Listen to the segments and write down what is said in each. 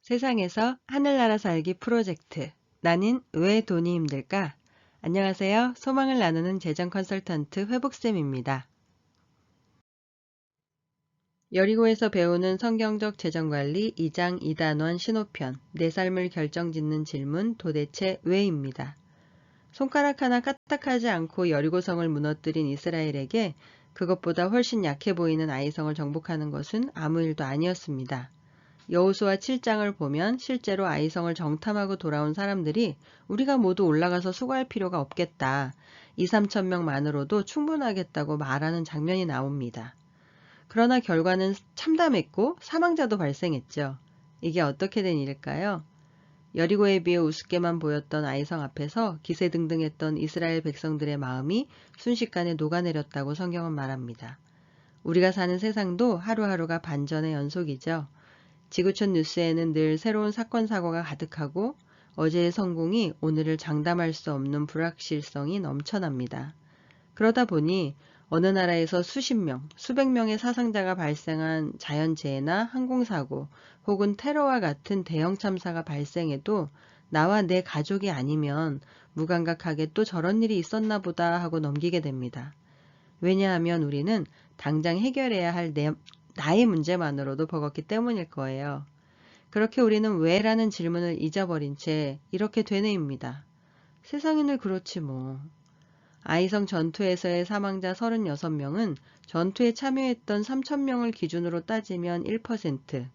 세상에서 하늘나라 살기 프로젝트. 나는 왜 돈이 힘들까? 안녕하세요. 소망을 나누는 재정 컨설턴트 회복쌤입니다. 여리고에서 배우는 성경적 재정관리 2장 2단원 신호편. 내 삶을 결정짓는 질문 도대체 왜입니다. 손가락 하나 까딱하지 않고 여리고성을 무너뜨린 이스라엘에게 그것보다 훨씬 약해 보이는 아이성을 정복하는 것은 아무 일도 아니었습니다. 여호수아 7장을 보면 실제로 아이성을 정탐하고 돌아온 사람들이 우리가 모두 올라가서 수고할 필요가 없겠다. 2, 3천 명만으로도 충분하겠다고 말하는 장면이 나옵니다. 그러나 결과는 참담했고 사망자도 발생했죠. 이게 어떻게 된 일일까요? 여리고에 비해 우습게만 보였던 아이성 앞에서 기세등등했던 이스라엘 백성들의 마음이 순식간에 녹아내렸다고 성경은 말합니다. 우리가 사는 세상도 하루하루가 반전의 연속이죠. 지구촌 뉴스에는 늘 새로운 사건 사고가 가득하고 어제의 성공이 오늘을 장담할 수 없는 불확실성이 넘쳐납니다. 그러다 보니 어느 나라에서 수십 명, 수백 명의 사상자가 발생한 자연재해나 항공사고 혹은 테러와 같은 대형 참사가 발생해도 나와 내 가족이 아니면 무감각하게 또 저런 일이 있었나 보다 하고 넘기게 됩니다. 왜냐하면 우리는 당장 해결해야 할 나의 문제만으로도 버겁기 때문일 거예요. 그렇게 우리는 왜라는 질문을 잊어버린 채 이렇게 되뇌입니다. 세상이 늘 그렇지 뭐. 아이성 전투에서의 사망자 36명은 전투에 참여했던 3,000명을 기준으로 따지면 1%,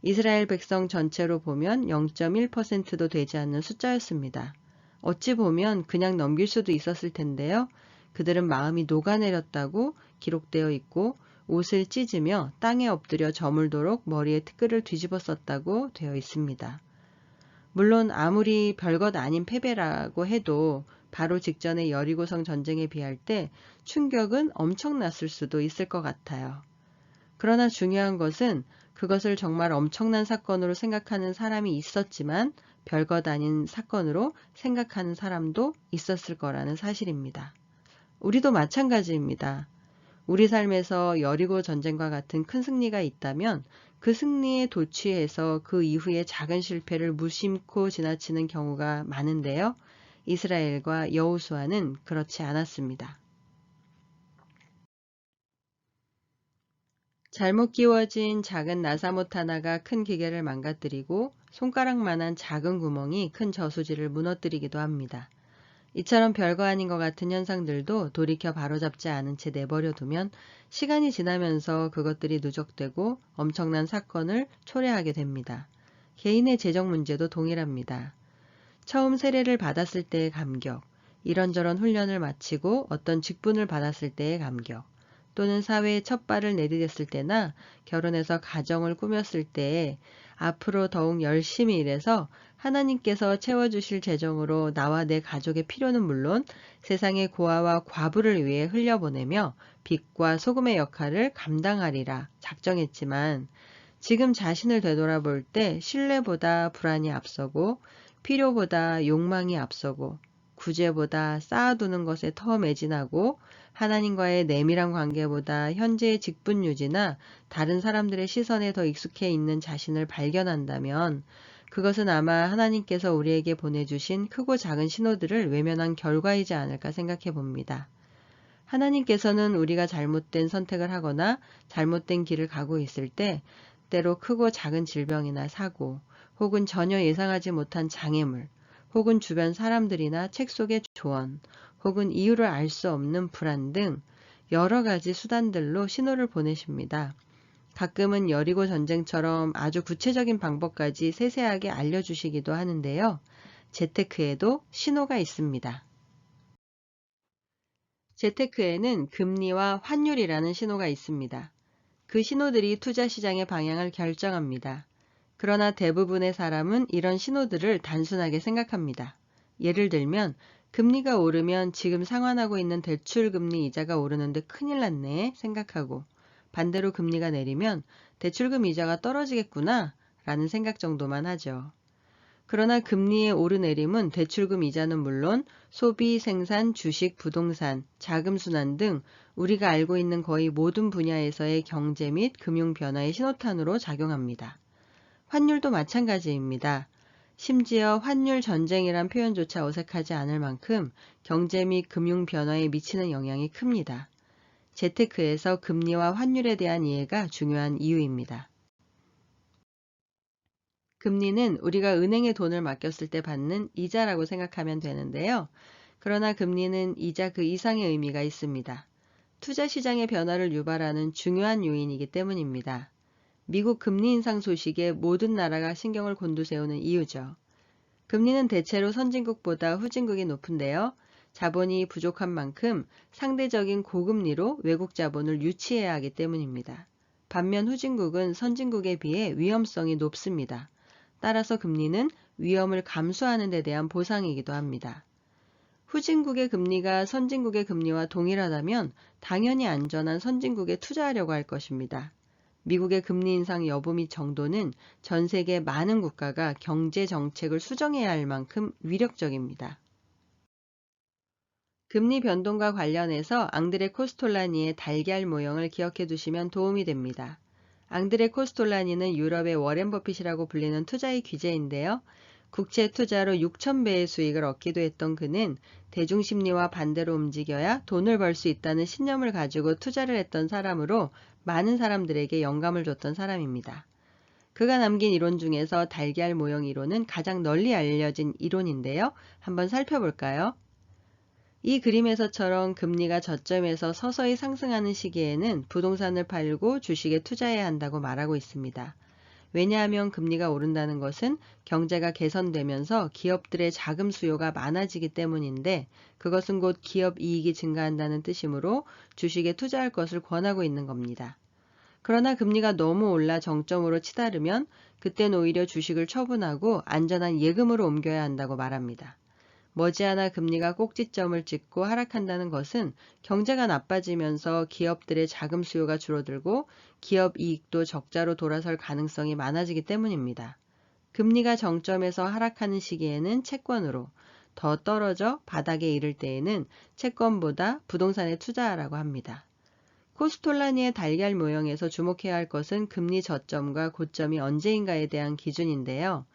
이스라엘 백성 전체로 보면 0.1%도 되지 않는 숫자였습니다. 어찌 보면 그냥 넘길 수도 있었을 텐데요. 그들은 마음이 녹아내렸다고 기록되어 있고 옷을 찢으며 땅에 엎드려 저물도록 머리에 티끌을 뒤집어 썼다고 되어 있습니다. 물론 아무리 별것 아닌 패배라고 해도 바로 직전의 여리고성 전쟁에 비할 때 충격은 엄청났을 수도 있을 것 같아요. 그러나 중요한 것은 그것을 정말 엄청난 사건으로 생각하는 사람이 있었지만 별것 아닌 사건으로 생각하는 사람도 있었을 거라는 사실입니다. 우리도 마찬가지입니다. 우리 삶에서 여리고 전쟁과 같은 큰 승리가 있다면 그 승리에 도취해서 그 이후에 작은 실패를 무심코 지나치는 경우가 많은데요. 이스라엘과 여호수아는 그렇지 않았습니다. 잘못 끼워진 작은 나사못 하나가 큰 기계를 망가뜨리고 손가락만한 작은 구멍이 큰 저수지를 무너뜨리기도 합니다. 이처럼 별거 아닌 것 같은 현상들도 돌이켜 바로잡지 않은 채 내버려 두면 시간이 지나면서 그것들이 누적되고 엄청난 사건을 초래하게 됩니다. 개인의 재정 문제도 동일합니다. 처음 세례를 받았을 때의 감격, 이런저런 훈련을 마치고 어떤 직분을 받았을 때의 감격, 또는 사회에 첫 발을 내디뎠을 때나 결혼해서 가정을 꾸몄을 때에 앞으로 더욱 열심히 일해서 하나님께서 채워주실 재정으로 나와 내 가족의 필요는 물론 세상의 고아와 과부를 위해 흘려보내며 빛과 소금의 역할을 감당하리라 작정했지만 지금 자신을 되돌아볼 때 신뢰보다 불안이 앞서고 필요보다 욕망이 앞서고 구제보다 쌓아두는 것에 더 매진하고 하나님과의 내밀한 관계보다 현재의 직분 유지나 다른 사람들의 시선에 더 익숙해 있는 자신을 발견한다면 그것은 아마 하나님께서 우리에게 보내주신 크고 작은 신호들을 외면한 결과이지 않을까 생각해 봅니다. 하나님께서는 우리가 잘못된 선택을 하거나 잘못된 길을 가고 있을 때 때로 크고 작은 질병이나 사고 혹은 전혀 예상하지 못한 장애물 혹은 주변 사람들이나 책 속의 조언 혹은 이유를 알 수 없는 불안 등 여러 가지 수단들로 신호를 보내십니다. 가끔은 여리고 전쟁처럼 아주 구체적인 방법까지 세세하게 알려주시기도 하는데요. 재테크에도 신호가 있습니다. 재테크에는 금리와 환율이라는 신호가 있습니다. 그 신호들이 투자 시장의 방향을 결정합니다. 그러나 대부분의 사람은 이런 신호들을 단순하게 생각합니다. 예를 들면 금리가 오르면 지금 상환하고 있는 대출금리 이자가 오르는데 큰일 났네 생각하고 반대로 금리가 내리면 대출금 이자가 떨어지겠구나 라는 생각 정도만 하죠. 그러나 금리의 오르내림은 대출금 이자는 물론 소비, 생산, 주식, 부동산, 자금순환 등 우리가 알고 있는 거의 모든 분야에서의 경제 및 금융 변화의 신호탄으로 작용합니다. 환율도 마찬가지입니다. 심지어 환율 전쟁이란 표현조차 어색하지 않을 만큼 경제 및 금융 변화에 미치는 영향이 큽니다. 재테크에서 금리와 환율에 대한 이해가 중요한 이유입니다. 금리는 우리가 은행에 돈을 맡겼을 때 받는 이자라고 생각하면 되는데요. 그러나 금리는 이자 그 이상의 의미가 있습니다. 투자 시장의 변화를 유발하는 중요한 요인이기 때문입니다. 미국 금리 인상 소식에 모든 나라가 신경을 곤두세우는 이유죠. 금리는 대체로 선진국보다 후진국이 높은데요. 자본이 부족한 만큼 상대적인 고금리로 외국 자본을 유치해야 하기 때문입니다. 반면 후진국은 선진국에 비해 위험성이 높습니다. 따라서 금리는 위험을 감수하는 데 대한 보상이기도 합니다. 후진국의 금리가 선진국의 금리와 동일하다면 당연히 안전한 선진국에 투자하려고 할 것입니다. 미국의 금리 인상 여부 및 정도는 전 세계 많은 국가가 경제 정책을 수정해야 할 만큼 위력적입니다. 금리 변동과 관련해서 앙드레 코스톨라니의 달걀 모형을 기억해 두시면 도움이 됩니다. 앙드레 코스톨라니는 유럽의 워렌 버핏이라고 불리는 투자의 귀재인데요. 국채 투자로 6,000배의 수익을 얻기도 했던 그는 대중심리와 반대로 움직여야 돈을 벌 수 있다는 신념을 가지고 투자를 했던 사람으로 많은 사람들에게 영감을 줬던 사람입니다. 그가 남긴 이론 중에서 달걀 모형 이론은 가장 널리 알려진 이론인데요. 한번 살펴볼까요? 이 그림에서처럼 금리가 저점에서 서서히 상승하는 시기에는 부동산을 팔고 주식에 투자해야 한다고 말하고 있습니다. 왜냐하면 금리가 오른다는 것은 경제가 개선되면서 기업들의 자금 수요가 많아지기 때문인데 그것은 곧 기업 이익이 증가한다는 뜻이므로 주식에 투자할 것을 권하고 있는 겁니다. 그러나 금리가 너무 올라 정점으로 치달으면 그땐 오히려 주식을 처분하고 안전한 예금으로 옮겨야 한다고 말합니다. 머지않아 금리가 꼭지점을 찍고 하락한다는 것은 경제가 나빠지면서 기업들의 자금 수요가 줄어들고 기업 이익도 적자로 돌아설 가능성이 많아지기 때문입니다. 금리가 정점에서 하락하는 시기에는 채권으로, 더 떨어져 바닥에 이를 때에는 채권보다 부동산에 투자하라고 합니다. 코스톨라니의 달걀 모형에서 주목해야 할 것은 금리 저점과 고점이 언제인가에 대한 기준인데요.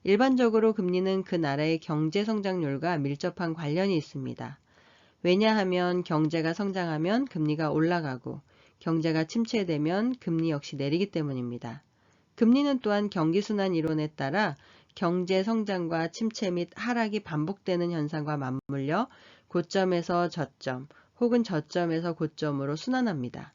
일반적으로 금리는 그 나라의 경제 성장률과 밀접한 관련이 있습니다. 왜냐하면 경제가 성장하면 금리가 올라가고 경제가 침체되면 금리 역시 내리기 때문입니다. 금리는 또한 경기순환 이론에 따라 경제 성장과 침체 및 하락이 반복되는 현상과 맞물려 고점에서 저점 혹은 저점에서 고점으로 순환합니다.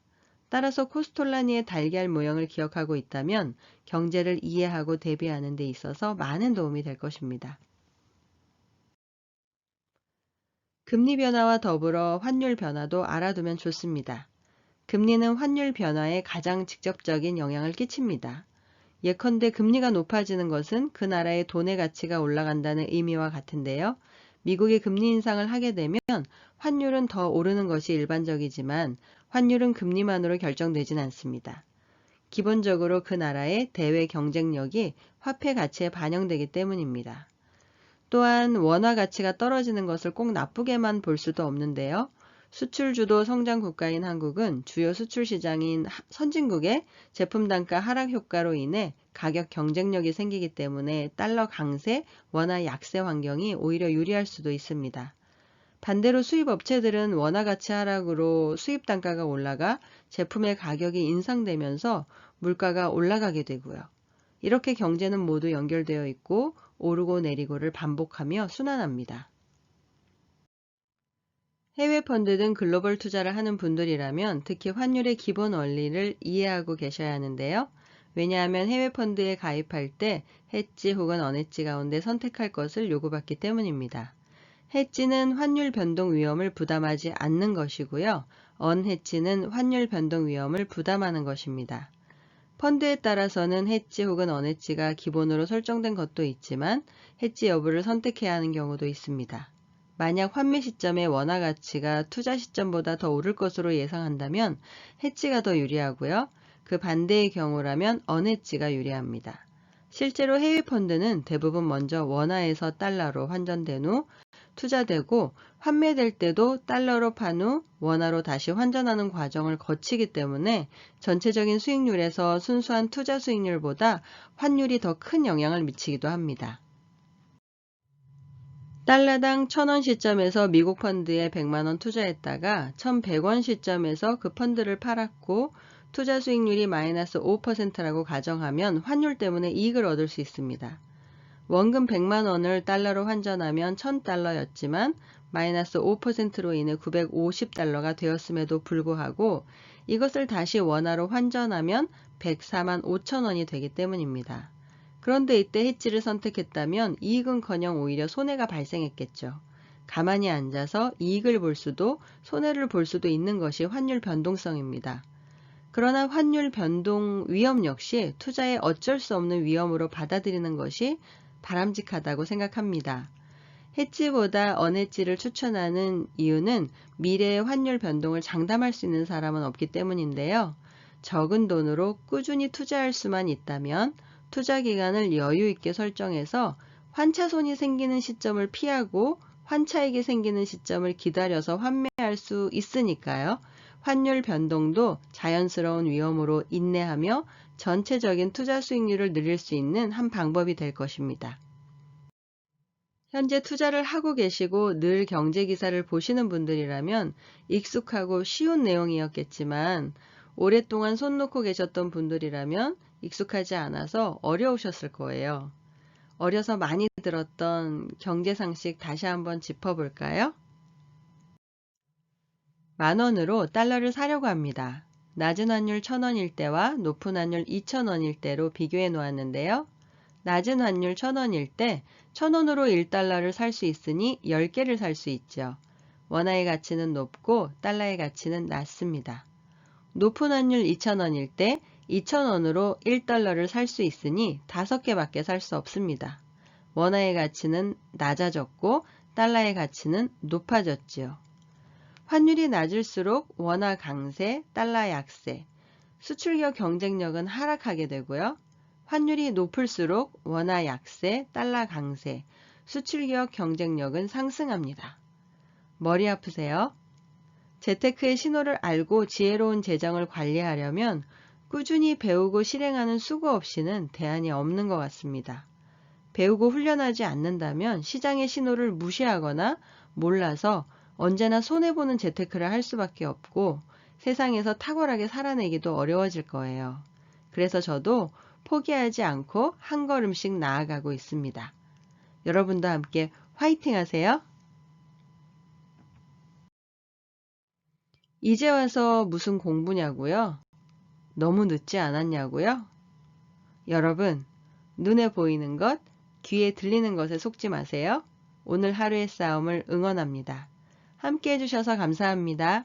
따라서 코스톨라니의 달걀 모형을 기억하고 있다면 경제를 이해하고 대비하는 데 있어서 많은 도움이 될 것입니다. 금리 변화와 더불어 환율 변화도 알아두면 좋습니다. 금리는 환율 변화에 가장 직접적인 영향을 끼칩니다. 예컨대 금리가 높아지는 것은 그 나라의 돈의 가치가 올라간다는 의미와 같은데요. 미국이 금리 인상을 하게 되면 환율은 더 오르는 것이 일반적이지만 환율은 금리만으로 결정되진 않습니다. 기본적으로 그 나라의 대외 경쟁력이 화폐 가치에 반영되기 때문입니다. 또한 원화 가치가 떨어지는 것을 꼭 나쁘게만 볼 수도 없는데요. 수출 주도 성장 국가인 한국은 주요 수출 시장인 선진국의 제품 단가 하락 효과로 인해 가격 경쟁력이 생기기 때문에 달러 강세, 원화 약세 환경이 오히려 유리할 수도 있습니다. 반대로 수입 업체들은 원화 가치 하락으로 수입 단가가 올라가 제품의 가격이 인상되면서 물가가 올라가게 되고요. 이렇게 경제는 모두 연결되어 있고 오르고 내리고를 반복하며 순환합니다. 해외 펀드 등 글로벌 투자를 하는 분들이라면 특히 환율의 기본 원리를 이해하고 계셔야 하는데요. 왜냐하면 해외 펀드에 가입할 때 해지 혹은 언해지 가운데 선택할 것을 요구받기 때문입니다. 해지는 환율 변동 위험을 부담하지 않는 것이고요. 언해지는 환율 변동 위험을 부담하는 것입니다. 펀드에 따라서는 해지 혹은 언해지가 기본으로 설정된 것도 있지만 해지 여부를 선택해야 하는 경우도 있습니다. 만약 환매 시점의 원화 가치가 투자 시점보다 더 오를 것으로 예상한다면 해지가 더 유리하고요. 그 반대의 경우라면 언해지가 유리합니다. 실제로 해외 펀드는 대부분 먼저 원화에서 달러로 환전된 후 투자되고 환매될 때도 달러로 판 후 원화로 다시 환전하는 과정을 거치기 때문에 전체적인 수익률에서 순수한 투자 수익률보다 환율이 더 큰 영향을 미치기도 합니다. 달러당 1,000원 시점에서 미국 펀드에 100만원 투자했다가 1,100원 시점에서 그 펀드를 팔았고 투자 수익률이 마이너스 5%라고 가정하면 환율 때문에 이익을 얻을 수 있습니다. 원금 100만원을 달러로 환전하면 1,000달러였지만 마이너스 5%로 인해 950달러가 되었음에도 불구하고 이것을 다시 원화로 환전하면 104만 5천원이 되기 때문입니다. 그런데 이때 해지를 선택했다면 이익은커녕 오히려 손해가 발생했겠죠. 가만히 앉아서 이익을 볼 수도 손해를 볼 수도 있는 것이 환율 변동성입니다. 그러나 환율 변동 위험 역시 투자에 어쩔 수 없는 위험으로 받아들이는 것이 바람직하다고 생각합니다. 해지보다 언해지를 추천하는 이유는 미래의 환율 변동을 장담할 수 있는 사람은 없기 때문인데요. 적은 돈으로 꾸준히 투자할 수만 있다면 투자 기간을 여유 있게 설정해서 환차손이 생기는 시점을 피하고 환차익이 생기는 시점을 기다려서 환매할 수 있으니까요. 환율 변동도 자연스러운 위험으로 인내하며 전체적인 투자 수익률을 늘릴 수 있는 한 방법이 될 것입니다. 현재 투자를 하고 계시고 늘 경제기사를 보시는 분들이라면 익숙하고 쉬운 내용이었겠지만 오랫동안 손 놓고 계셨던 분들이라면 익숙하지 않아서 어려우셨을 거예요. 어려서 많이 들었던 경제상식 다시 한번 짚어볼까요? 만원으로 달러를 사려고 합니다. 낮은 환율 1,000원일 때와 높은 환율 2,000원일 때로 비교해 놓았는데요. 낮은 환율 1,000원일 때 1,000원으로 1달러를 살 수 있으니 10개를 살 수 있죠. 원화의 가치는 높고 달러의 가치는 낮습니다. 높은 환율 2,000원일 때 2,000원으로 1달러를 살 수 있으니 5개밖에 살 수 없습니다. 원화의 가치는 낮아졌고 달러의 가치는 높아졌지요. 환율이 낮을수록 원화 강세, 달러 약세, 수출기업 경쟁력은 하락하게 되고요. 환율이 높을수록 원화 약세, 달러 강세, 수출기업 경쟁력은 상승합니다. 머리 아프세요? 재테크의 신호를 알고 지혜로운 재정을 관리하려면 꾸준히 배우고 실행하는 수고 없이는 대안이 없는 것 같습니다. 배우고 훈련하지 않는다면 시장의 신호를 무시하거나 몰라서 언제나 손해보는 재테크를 할 수밖에 없고 세상에서 탁월하게 살아내기도 어려워질 거예요. 그래서 저도 포기하지 않고 한 걸음씩 나아가고 있습니다. 여러분도 함께 화이팅 하세요. 이제 와서 무슨 공부냐고요? 너무 늦지 않았냐고요? 여러분, 눈에 보이는 것, 귀에 들리는 것에 속지 마세요. 오늘 하루의 싸움을 응원합니다. 함께 해주셔서 감사합니다.